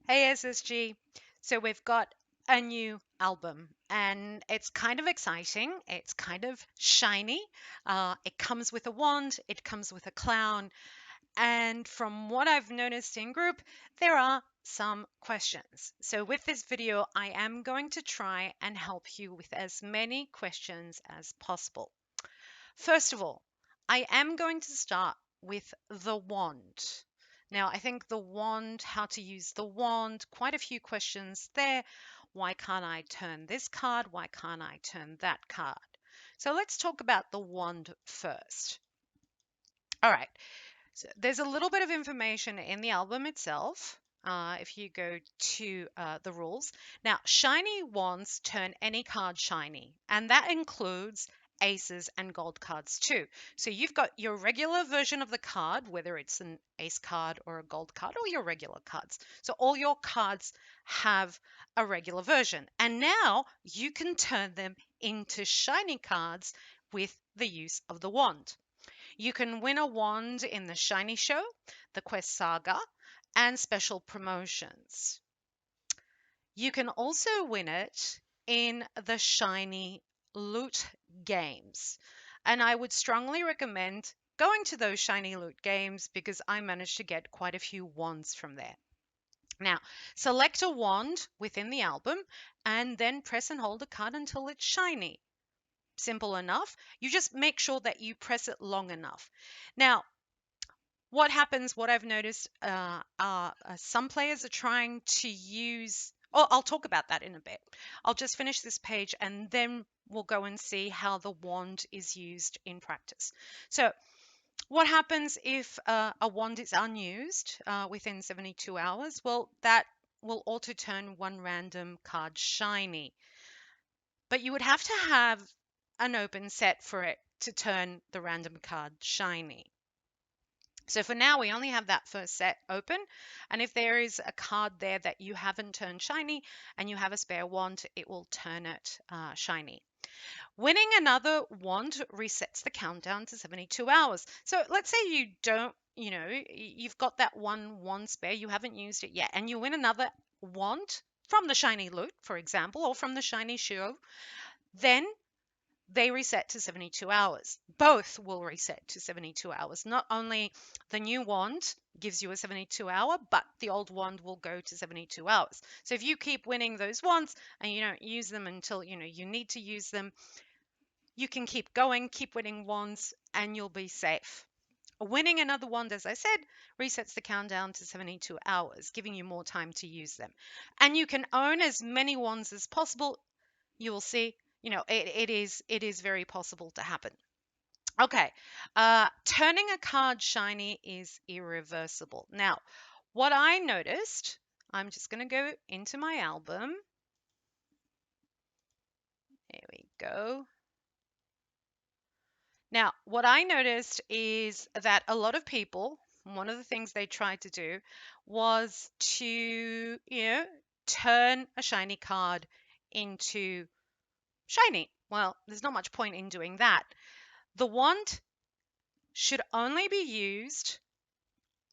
Hey SSG. So we've got a new album and it's kind of exciting. It's kind of shiny. It comes with a wand, it comes with a clown. And from what I've noticed in group, there are some questions. So with this video, I am going to try and help you with as many questions as possible. First of all, I am going to start with the wand. Now, I think the wand, how to use the wand, quite a few questions there. Why can't I turn this card? Why can't I turn that card? So let's talk about the wand first. All right, so there's a little bit of information in the album itself. If you go to the rules. Now, shiny wands turn any card shiny, and that includes aces and gold cards too. So you've got your regular version of the card, whether it's an ace card or a gold card or your regular cards. So all your cards have a regular version. And now you can turn them into shiny cards with the use of the wand. You can win a wand in the Shiny Show, the Quest Saga, and special promotions. You can also win it in the Shiny Loot games. And I would strongly recommend going to those Shiny Loot games because I managed to get quite a few wands from there. Now, select a wand within the album and then press and hold a card until it's shiny. Simple enough. You just make sure that you press it long enough. Now, what happens, what I've noticed, some players are trying to use, oh, I'll talk about that in a bit. I'll just finish this page and then we'll go and see how the wand is used in practice. So what happens if a wand is unused within 72 hours? Well, that will auto turn one random card shiny. But you would have to have an open set for it to turn the random card shiny. So for now, we only have that first set open. And if there is a card there that you haven't turned shiny and you have a spare wand, it will turn it shiny. Winning another wand resets the countdown to 72 hours. So let's say you don't, you've got that one wand spare, you haven't used it yet, and you win another wand from the shiny loot, for example, or from the shiny show, then they reset to 72 hours. Both will reset to 72 hours. Not only the new wand gives you a 72-hour, but the old wand will go to 72 hours. So if you keep winning those wands and you don't use them until you need to use them, you can keep going, keep winning wands, and you'll be safe. Winning another wand, as I said, resets the countdown to 72 hours, giving you more time to use them. And you can own as many wands as possible. You will see it is very possible to happen. Okay, turning a card shiny is irreversible. Now, what I noticed, I'm just going to go into my album. There we go. Now, what I noticed is that a lot of people, one of the things they tried to do was to, turn a shiny card into shiny. Well, there's not much point in doing that. The wand should only be used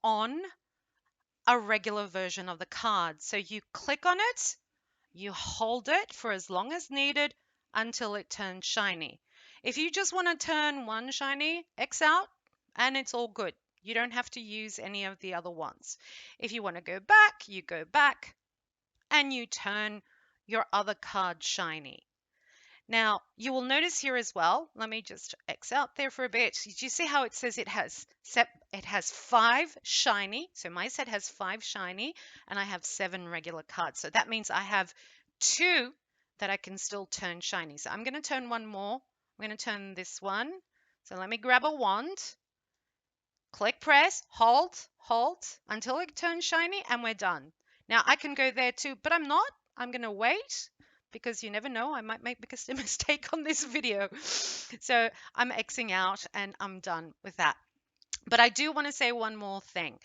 on a regular version of the card. So you click on it, you hold it for as long as needed until it turns shiny. If you just want to turn one shiny, X out, and it's all good. You don't have to use any of the other ones. If you want to go back, you go back and you turn your other card shiny. Now, you will notice here as well, let me just X out there for a bit. Did you see how it says it has 5 shiny? So my set has 5 shiny and I have 7 regular cards. So that means I have 2 that I can still turn shiny. So I'm going to turn one more. I'm going to turn this one. So let me grab a wand, click, press, hold until it turns shiny and we're done. Now I can go there too, but I'm not. I'm going to wait because you never know, I might make a mistake on this video. So I'm Xing out and I'm done with that. But I do want to say one more thing.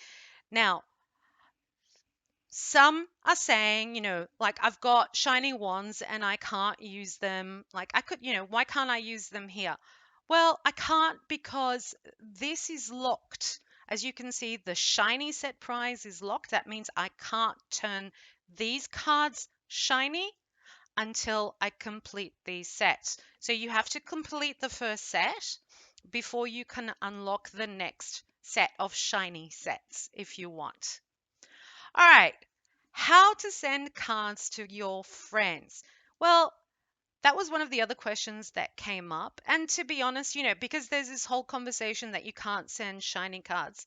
Now, some are saying, like I've got shiny wands and I can't use them. Like I could, why can't I use them here? Well, I can't because this is locked As you can see, the shiny set prize is locked. That means I can't turn these cards shiny until I complete these sets. So you have to complete the first set before you can unlock the next set of shiny sets if you want. All right, how to send cards to your friends. Well, that was one of the other questions that came up. And to be honest, because there's this whole conversation that you can't send shiny cards,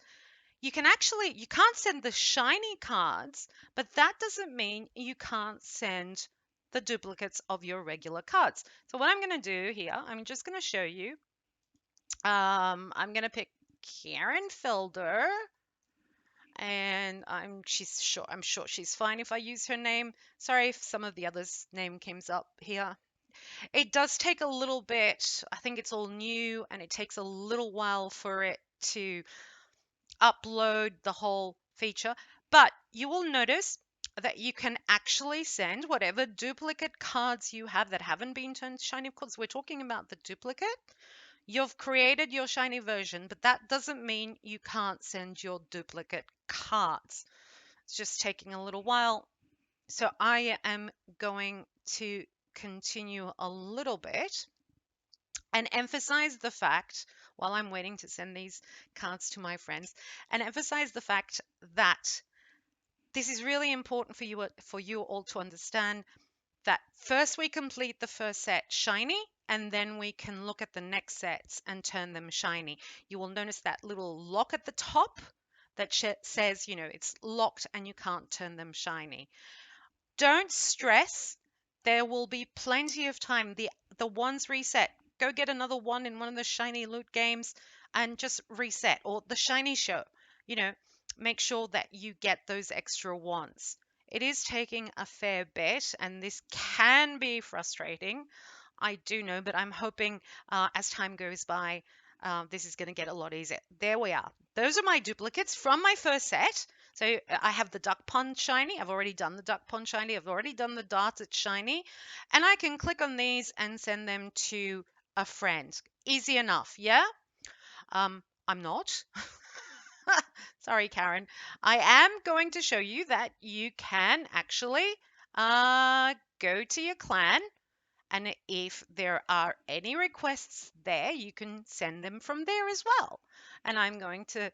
you can't send the shiny cards, but that doesn't mean you can't send the duplicates of your regular cards. So what I'm going to do here, I'm just going to show you. I'm going to pick Karen Felder, and I'm sure she's fine if I use her name. Sorry if some of the others' name comes up here. It does take a little bit. I think it's all new, and it takes a little while for it to upload the whole feature. But you will notice that you can actually send whatever duplicate cards you have that haven't been turned shiny. Of course, we're talking about the duplicate. You've created your shiny version, but that doesn't mean you can't send your duplicate cards. It's just taking a little while. So I am going to continue a little bit and emphasize the fact, while I'm waiting to send these cards to my friends, and emphasize the fact that this is really important for you all to understand that first we complete the first set shiny, and then we can look at the next sets and turn them shiny. You will notice that little lock at the top that says, it's locked and you can't turn them shiny. Don't stress. There will be plenty of time. The ones reset. Go get another one in one of the shiny loot games and just reset. Or the shiny show. You know, make sure that you get those extra ones. It is taking a fair bit, and this can be frustrating. I do know, but I'm hoping as time goes by, this is going to get a lot easier. There we are. Those are my duplicates from my first set. So I have the duck pond shiny. I've already done the duck pond shiny. I've already done the darts at shiny. And I can click on these and send them to a friend. Easy enough, yeah? I'm not. Sorry, Karen. I am going to show you that you can actually go to your clan, and if there are any requests there, you can send them from there as well. And I'm going to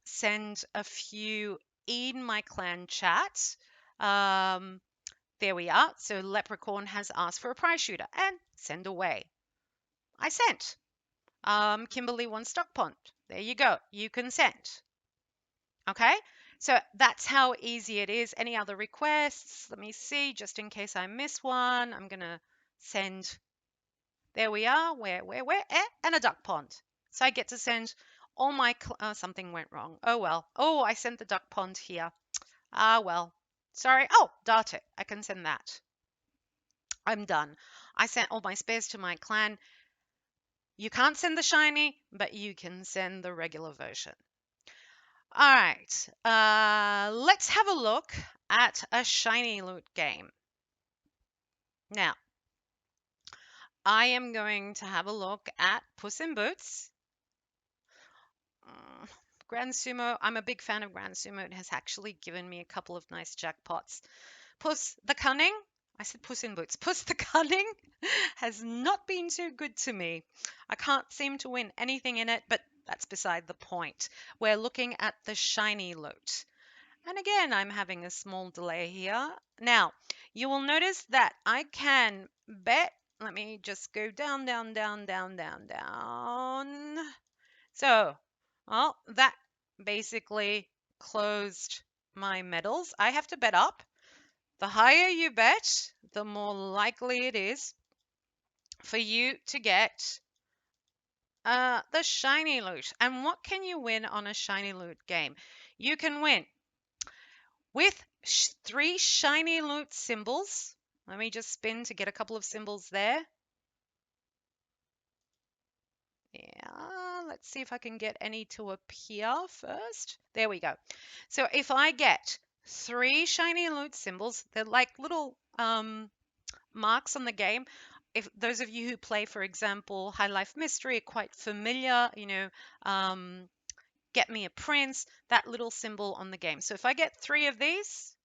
send a few in my clan chat. There we are. So Leprechaun has asked for a prize shooter and send away. I sent. Kimberly wants duck pond. There you go. You can send. Okay. So that's how easy it is. Any other requests? Let me see, just in case I miss one. I'm going to send. There we are. Where? And a duck pond. So I get to send all my. Something went wrong. Oh well. Oh, I sent the duck pond here. Ah well. Sorry. Oh, dart it. I can send that. I'm done. I sent all my spares to my clan. You can't send the shiny, but you can send the regular version. All right. Let's have a look at a shiny loot game. Now, I am going to have a look at Puss in Boots. Grand Sumo. I'm a big fan of Grand Sumo. It has actually given me a couple of nice jackpots. Puss the Cunning. I said Puss in Boots. Puss the Cunning has not been too good to me. I can't seem to win anything in it, but that's beside the point. We're looking at the shiny loot. And again, I'm having a small delay here. Now, you will notice that I can bet. Let me just go down, down, down, down, down, down. So, well, that basically closed my medals. I have to bet up. The higher you bet, the more likely it is for you to get the shiny loot. And what can you win on a shiny loot game? You can win with 3 shiny loot symbols. Let me just spin to get a couple of symbols there. Yeah, let's see if I can get any to appear first. There we go. So if I get 3 shiny loot symbols, they're like little marks on the game. If those of you who play, for example, High Life Mystery are quite familiar, get me a prince, that little symbol on the game. So if I get 3 of these,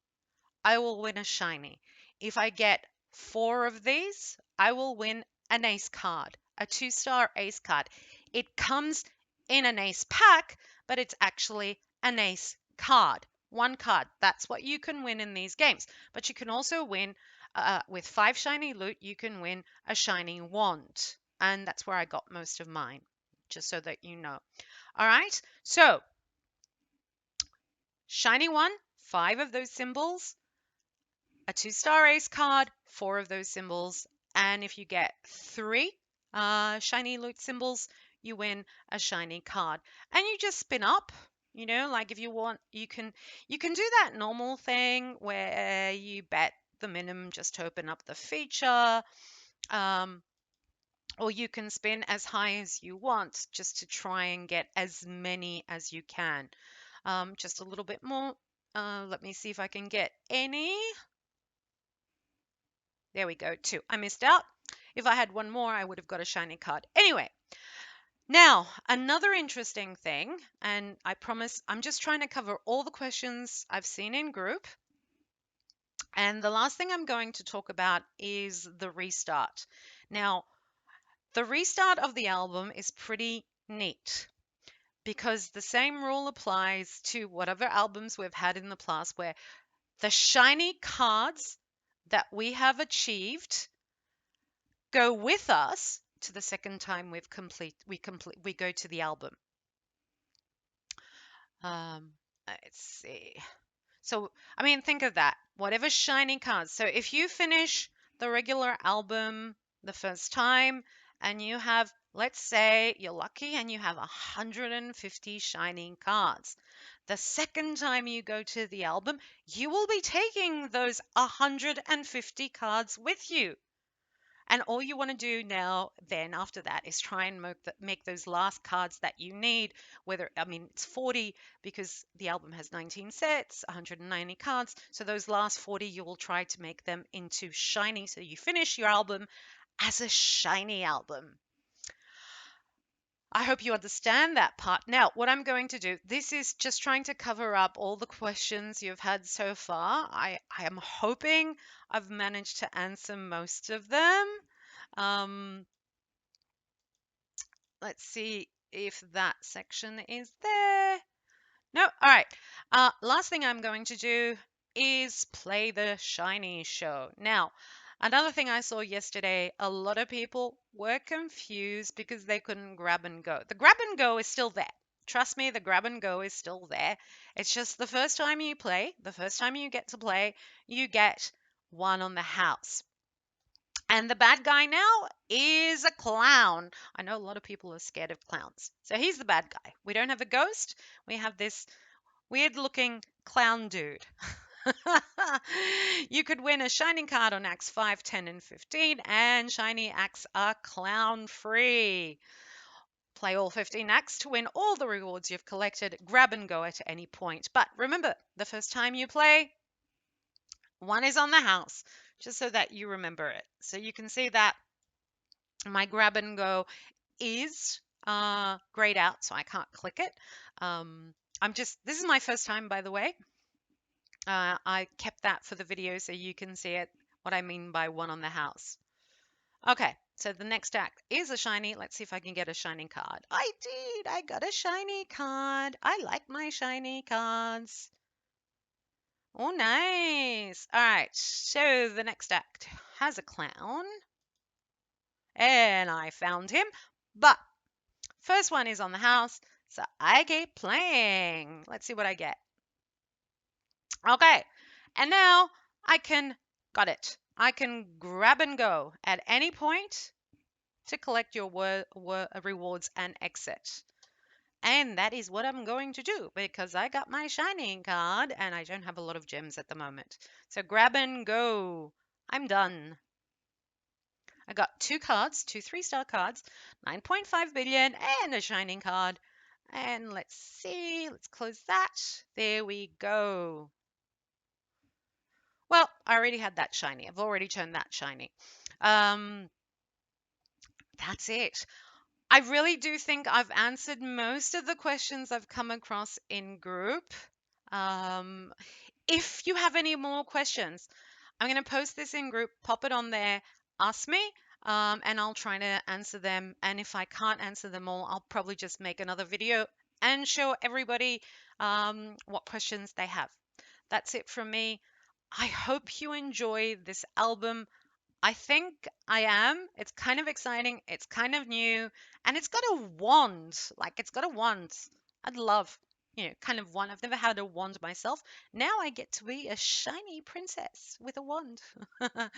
I will win a shiny. If I get 4 of these, I will win an ace card, a 2-star ace card. It comes in an ace pack, but it's actually an ace card. One card. That's what you can win in these games. But you can also win, with 5 shiny loot, you can win a shiny wand. And that's where I got most of mine, just so that you know. All right, so shiny one, 5 of those symbols, a 2-star ace card, 4 of those symbols, and if you get 3 shiny loot symbols, you win a shiny card. And you just spin up, like if you want, you can do that normal thing where you bet the minimum just to open up the feature, um, or you can spin as high as you want just to try and get as many as you can. Just a little bit more. Let me see if I can get any. There we go, 2. I missed out. If I had one more, I would have got a shiny card. Anyway, now another interesting thing, and I promise I'm just trying to cover all the questions I've seen in group. And the last thing I'm going to talk about is the restart. Now, the restart of the album is pretty neat because the same rule applies to whatever albums we've had in the past, where the shiny cards that we have achieved go with us to the second time we go to the album. Let's see. So, I mean, think of that. Whatever shiny cards. So if you finish the regular album the first time and you have, let's say you're lucky and you have 150 shiny cards. The second time you go to the album, you will be taking those 150 cards with you. And all you want to do now, then after that, is try and make those last cards that you need. It's 40 because the album has 19 sets, 190 cards. So those last 40, you will try to make them into shiny. So you finish your album as a shiny album. I hope you understand that part. Now, what I'm going to do, this is just trying to cover up all the questions you've had so far. I am hoping I've managed to answer most of them. Let's see if that section is there. No, all right. Last thing I'm going to do is play the shiny show. Now, another thing I saw yesterday, a lot of people were confused because they couldn't grab and go. The grab and go is still there. Trust me, the grab and go is still there. It's just the first time you play, the first time you get to play, you get one on the house. And the bad guy now is a clown. I know a lot of people are scared of clowns. So he's the bad guy. We don't have a ghost. We have this weird looking clown dude. You could win a shining card on acts 5, 10, and 15, and shiny acts are clown free. Play all 15 acts to win all the rewards you've collected. Grab and go at any point. But remember, the first time you play, one is on the house, just so that you remember it. So you can see that my grab and go is grayed out, so I can't click it. This is my first time, by the way. I kept that for the video so you can see it, what I mean by one on the house. Okay, so the next act is a shiny. Let's see if I can get a shiny card. I did. I got a shiny card. I like my shiny cards. Oh, nice. All right, so the next act has a clown. And I found him. But first one is on the house, so I keep playing. Let's see what I get. Okay, and now got it. I can grab and go at any point to collect your rewards and exit. And that is what I'm going to do because I got my shining card and I don't have a lot of gems at the moment. So grab and go. I'm done. I got 2 cards, 2 3-star cards, 9.5 billion, and a shining card. And let's see, let's close that. There we go. Well, I already had that shiny. I've already turned that shiny. That's it. I really do think I've answered most of the questions I've come across in group. Um, if you have any more questions, I'm going to post this in group, pop it on there, ask me, and I'll try to answer them. And if I can't answer them all, I'll probably just make another video and show everybody what questions they have. That's it from me. I hope you enjoy this album. I think I am. It's kind of exciting. It's kind of new. And it's got a wand. Like, it's got a wand. I'd love, kind of wand. I've never had a wand myself. Now I get to be a shiny princess with a wand. All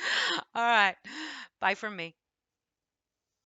right. Bye from me.